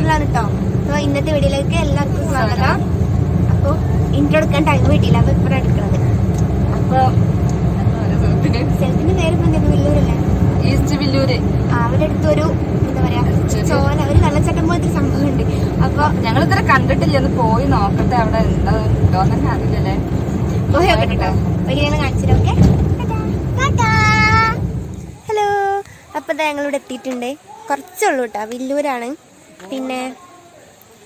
വണ്ടർലാണ് കേട്ടോ. അപ്പൊ ഇന്നത്തെ വീഡിയോയിലേക്ക് എല്ലാവർക്കും സ്വാഗതം. അപ്പൊ ഇൻട്രോ എടുക്കാൻ ടൈം കിട്ടിയില്ല, അപ്പൊ ഇപ്പഴാണ് എടുക്കുന്നത്. അപ്പൊ സ്ഥലത്തിന്റെ പേര് വില്ലൂരല്ലേ? ഈസ്റ്റ് വില്ലൂര്. അവിടെ അടുത്തൊരു എന്താ പറയാ ചോല, ഒരു വെള്ളച്ചാട്ടം പോലത്തെ സംഭവം ഉണ്ട്. അപ്പൊ ഞങ്ങൾ ഇത്ര കണ്ടിട്ടില്ല, ഒന്ന് പോയി നോക്കട്ടെ അവിടെ ഉണ്ടോന്നൊക്കെ അറിയില്ലല്ലേ. പോയി നോക്കട്ടെ കേട്ടോ. വലിയ കാണിച്ചിട്ട് ഓക്കെ. ഹലോ. അപ്പൊ ഞങ്ങളിവിടെ എത്തിയിട്ടുണ്ട്. കുറച്ചുള്ളൂ കേട്ടോ, വില്ലൂരാണ്. പിന്നെ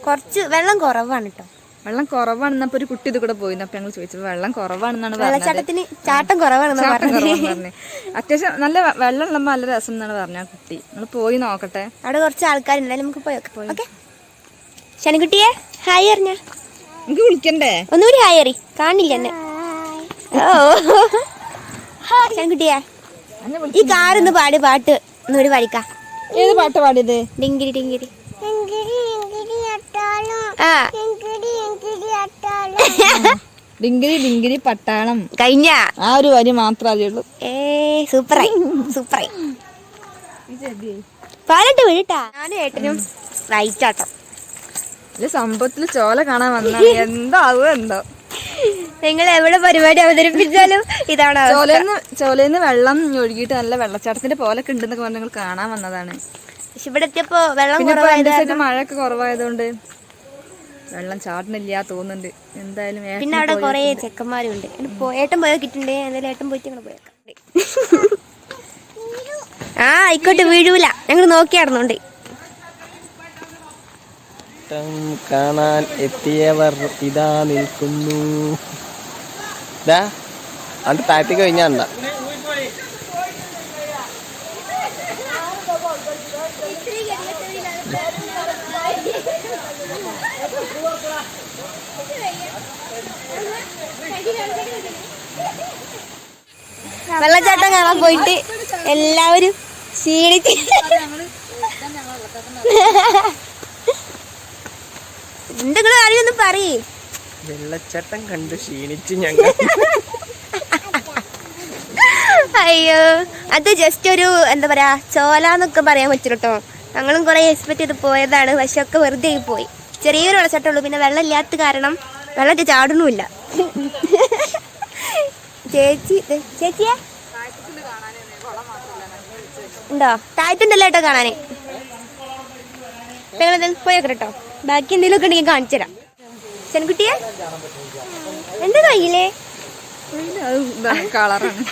കുറച്ച് വെള്ളം കുറവാണ് കേട്ടോ. വെള്ളം കുറവാണെന്നപ്പോ ഒരു കുട്ടി ഇത് കൂടെ പോയിന്ന്. അപ്പൊ ഞങ്ങൾ ചോദിച്ചത് വെള്ളം കുറവാണെന്നാണ് വെള്ളച്ചാട്ടത്തിന് ചാട്ടം കുറവാണെന്ന് പറഞ്ഞു. അത്യാവശ്യം നല്ല വെള്ളം ഉള്ളപ്പോ നല്ല രസം എന്നാണ് പറഞ്ഞ കുട്ടി. നമ്മൾ പോയി നോക്കട്ടെ. അവിടെ കുറച്ച് ആൾക്കാരുണ്ടായാലും നമുക്ക് പോയി ഓക്കെ. ശനിക്കുട്ടിയെ ഹായ് അറിഞ്ഞ എനിക്ക് വിളിക്കണ്ടേ? ഒന്നുകൂടി ഹായ് അറി, കാണില്ല എന്നെ. ഓ ശനിക്കുട്ടിയെ, ഈ കാറൊന്ന് പാടി പാട്ട് ഒന്നുകൂടി പാടിക്കാ. ഏത് പാട്ട് പാടിയത്? ഡിങ്കിരി ഡിങ്കിരി. ഡിങ്കിരി ഡിങ്കിരി പട്ടാളം കഴിഞ്ഞ ആ ഒരു വരി മാത്രമേ അറിയുള്ളൂ. സൂപ്പറായി സൂപ്പറായി. പാടിട്ട് വീട്ടാ. ഞാനും ഏട്ടനും റൈറ്റ് ആട്ടോ. സംഭവത്തില് ചോല കാണാൻ വന്ന എന്താവോ എന്തോ. നിങ്ങൾ എവിടെ പരിപാടി അവതരിപ്പിച്ചാലും ഇതാണ്. ചോലന്ന് വെള്ളം ഒഴുകിയിട്ട് നല്ല വെള്ളച്ചാട്ടത്തിന്റെ പോലൊക്കെ ഉണ്ടെന്നൊക്കെ പറഞ്ഞ് നിങ്ങൾ കാണാൻ വന്നതാണ്. പക്ഷെ ഇവിടെ എത്തിയപ്പോ വെള്ളം മഴയൊക്കെ കുറവായതുകൊണ്ട് വെള്ളം ചാടുന്നില്ല തോന്നുന്നുണ്ട്. എന്തായാലും പിന്നെ അവിടെ കൊറേ ചെക്കന്മാരും ഉണ്ട്. ഏട്ടൻ പോയോക്കിട്ടുണ്ട്. എന്തായാലും ഏട്ടൻ പോയിട്ട് ഞങ്ങൾ പോയേക്കാം. ആ ആയിക്കോട്ടെ, വീഴൂല. ഞങ്ങൾ നോക്കിയാടുന്നുണ്ട്. കാണാൻ എത്തിയവർ ഇതാ നിൽക്കുന്നു. അത് താഴത്തേക്ക് കഴിഞ്ഞാണ്ട. വെള്ളച്ചാട്ടം കാണാൻ പോയിട്ട് എല്ലാവരും ക്ഷീണിച്ച് എന്തെങ്കിലും കാര്യമൊന്നും പറയേ. വെള്ളച്ചാട്ടം കണ്ടു ക്ഷീണിച്ച് ഞങ്ങൾ. അയ്യോ, അത് ജസ്റ്റ് ഒരു എന്താ പറയാ ചോലാന്നൊക്കെ പറയാൻ പറ്റും കേട്ടോ. ഞങ്ങളും കുറെ എക്സ്പെക്ട് ചെയ്ത് പോയതാണ്, പക്ഷെ ഒക്കെ വെറുതെ ആയി പോയി. ചെറിയൊരു വെള്ളച്ചാട്ടമുള്ളൂ. പിന്നെ വെള്ളം ഇല്ലാത്ത കാരണം വെള്ളത്തിൽ ചാടണമില്ല. ചേച്ചിയെ ഉണ്ടോ? താഴത്തുണ്ടല്ലോ കേട്ടോ കാണാന്. പോയേക്കാം കേട്ടോ. ബാക്കി എന്തെങ്കിലും ഒക്കെ ഉണ്ടെങ്കിൽ കാണിച്ചു തരാം. ചെൻകുട്ടിയെ എന്താ കയ്യിലേ? കളറാണ്.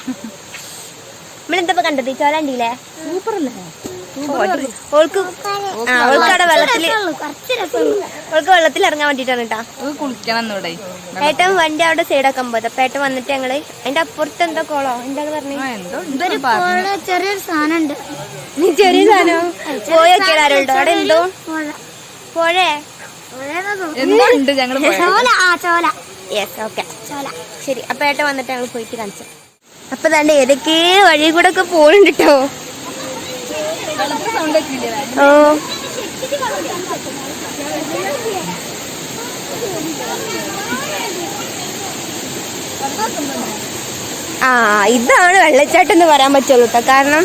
നമ്മളെന്താ കണ്ടത്? ചോലാണ്ടില്ലേ? സൂപ്പറല്ലേ? ഓൾക്ക് അവിടെ വെള്ളത്തിൽ ഇറങ്ങാൻ വേണ്ടിട്ടാണ് കേട്ടാ. കുളിക്കണം. ഏട്ടൻ വണ്ടി അവിടെ സൈഡാക്കാൻ പോയത്. അപ്പൊ ഏട്ടൻ വന്നിട്ട് ഞങ്ങള് അതിന്റെ അപ്പുറത്ത് എന്താ കോളോ എന്താണ് പറഞ്ഞു? ചെറിയൊരു സാധനം ഉണ്ട്. ചെറിയ സാധനം പോയൊക്കെ ആരുണ്ടോ അവിടെ? എന്തോ പുഴേ എന്തുണ്ട്? ഞങ്ങള് ശരി. അപ്പൊ ഏട്ടൻ വന്നിട്ട് ഞങ്ങൾ പോയിട്ട് കാണിച്ചു. അപ്പൊ തന്നെ ഏതൊക്കെ വഴി കൂടെ ഒക്കെ പോണുണ്ട് കേട്ടോ. ഓ ആ ഇതാണ് വെള്ളച്ചാട്ടം എന്ന് പറയാൻ പറ്റുള്ളൂ കേട്ടോ. കാരണം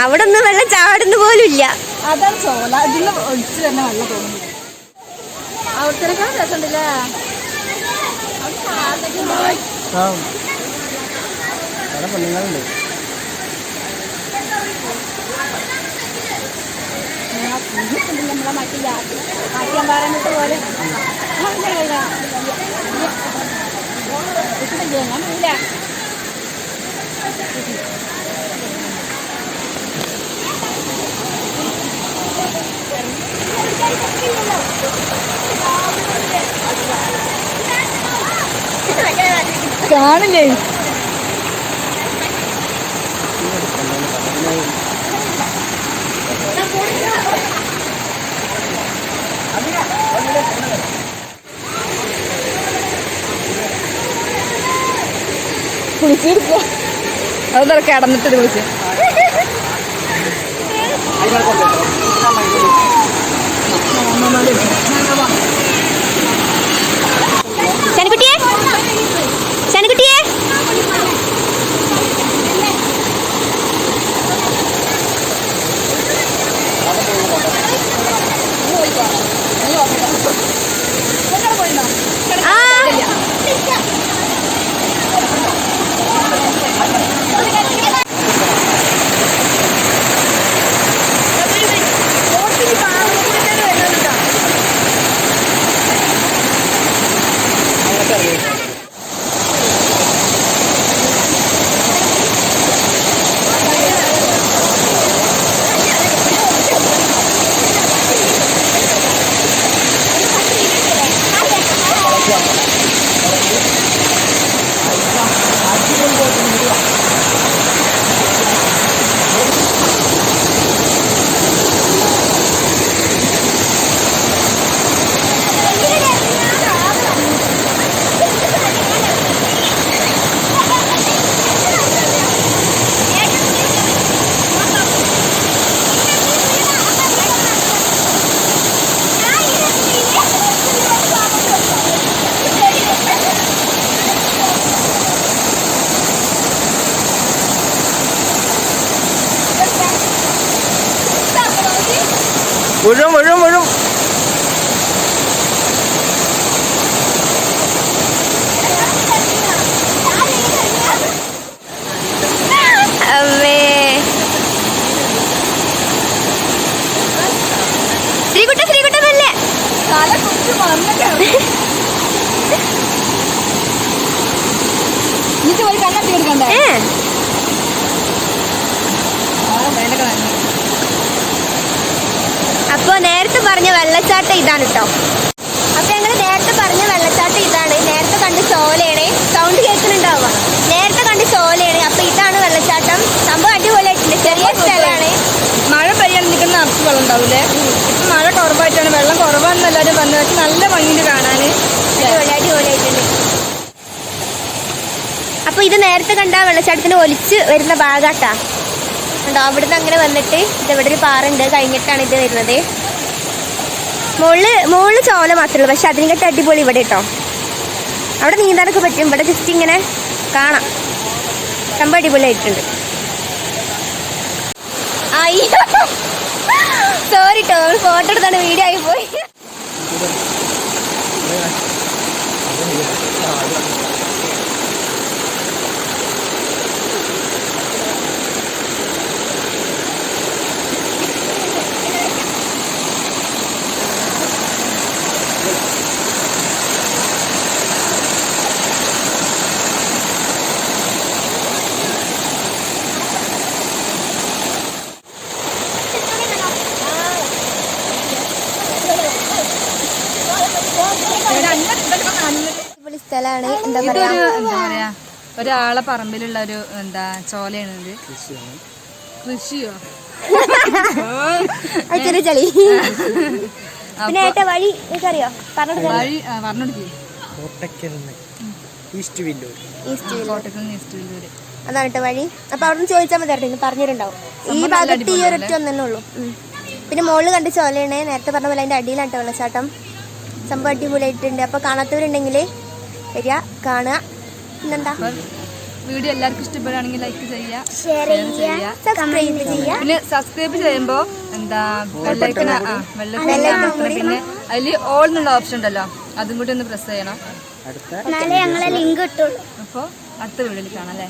അവിടെ ഒന്നും വെള്ളം ചാടുന്ന പോലും ഇല്ല. അതാണ് ചോല. ഇതിൽ ഒഴിച്ചു തന്നെ വെള്ളം തോന്നുന്നു. അവിടത്തേക്കാൾ രസമുണ്ടല്ലേ? പെണ്ണുങ്ങളുണ്ട്. നമ്മളെ മാറ്റിയാൻ പറയുന്നത് പോലെ കാണില്ലേ? കുളിച്ചിരിക്കുക. അതൊക്കെ കിടന്നിട്ട് വിളിച്ച് ശനിക്കുട്ടിയെ ശനിക്കുട്ടിയെ വീഴും. അമ്മേ ശ്രീകുട്ട പല്ലേ തല കുറിച്ച് വന്നിട്ടാണ് എന്നിട്ട് പോയി കണ്ണത്തി എടുക്കണ്ടേ അപ്പൊ നേരത്തെ പറഞ്ഞ വെള്ളച്ചാട്ടം ഇതാണ് കേട്ടോ. അപ്പൊ ഞങ്ങള് നേരത്തെ പറഞ്ഞ വെള്ളച്ചാട്ടം ഇതാണ്. നേരത്തെ കണ്ട് ചോലയാണ്. സൗണ്ട് കേൾക്കുന്നുണ്ടാവുക. നേരത്തെ കണ്ട് ചോലയാണ്. അപ്പൊ ഇതാണ് വെള്ളച്ചാട്ടം. സംഭവം അടിപൊളിയായിട്ടുണ്ട്. ചെറിയ സ്ഥലമാണ്. മഴ പെയ്യാൻ നിൽക്കുന്ന അറച്ച് വെള്ളം ഉണ്ടാവൂലേ. ഇപ്പൊ മഴ കുറവായിട്ടാണ്, വെള്ളം കുറവാണെന്ന് എല്ലാവരും വന്നത്. പക്ഷെ നല്ല ഭംഗിയുണ്ട് കാണാന്. അടിപൊളിയായിട്ടുണ്ട്. അപ്പൊ ഇത് നേരത്തെ കണ്ട വെള്ളച്ചാട്ടത്തിന് ഒലിച്ച് വരുന്ന ഭാഗാട്ടാ. ഉണ്ടോ അവിടുന്ന് അങ്ങനെ വന്നിട്ട് ഇവിടെ ഒരു പാറുണ്ട് കഴിഞ്ഞിട്ടാണ് ഇത് വരുന്നത്. മുകളില് ചോല മാത്രമേ ഉള്ളൂ. പക്ഷെ അതിനെക്കാട്ട് അടിപൊളി ഇവിടെ കേട്ടോ. അവിടെ നീന്താനൊക്കെ പറ്റും. ഇവിടെ ജസ്റ്റ് ഇങ്ങനെ കാണാം. സംഭവം അടിപൊളിയായിട്ടുണ്ട്. അയ്യോ സോറി കേട്ടോ, ഫോട്ടോ എടുത്താണ് വീഡിയോ ആയി പോയി. അടിപൊളി സ്ഥലമാണ്. എന്താ പറയാ ഒരാളെ പറമ്പിലുള്ള ഒരു ചോലയാണ് ഇത്. കൃഷിയോ ചെറിയ ചളി. പിന്നെ ഏട്ടാ വഴി എനിക്കറിയോ വഴി പറഞ്ഞെടുക്കി ഈസ്റ്റ് വില്ലൂർ. അതാണ് കേട്ടോ വഴി. അപ്പൊ അവിടെ നിന്ന് ചോദിച്ചാൽ മതി കേട്ടോ, പറഞ്ഞിട്ടുണ്ടാവും. ഈ ഭാഗത്ത് ഈ ഒരൊറ്റ ഒന്നെ ഉള്ളൂ. പിന്നെ മുകളിൽ കണ്ട് ചോലയാണ്. നേരത്തെ പറഞ്ഞ പോലെ അതിന്റെ അടിയിലാണ് കേട്ടോ വെള്ളച്ചാട്ടം. സംഭവം അടിപൊളിയായിട്ടുണ്ട്. അപ്പൊ കാണാത്തവരുണ്ടെങ്കിൽ വരിക, കാണുക. പിന്നെന്താ, വീഡിയോ എല്ലാവർക്കും ഇഷ്ടപ്പെടുകയാണെങ്കിൽ ലൈക്ക് ചെയ്യുക, ഷെയർ ചെയ്യുക, സബ്സ്ക്രൈബ് ചെയ്യുക. പിന്നെ സബ്സ്ക്രൈബ് ചെയ്യുമ്പോ പിന്നെ അതില് ഓൾ എന്നുള്ള ഓപ്ഷൻ ഉണ്ടല്ലോ, അതും കൂടി ഒന്ന് പ്രസ് ചെയ്യണം. ഞങ്ങളെ ലിങ്ക് കിട്ടുള്ളൂ. അപ്പൊ അടുത്ത വീഡിയോയിൽ കാണാം അല്ലേ.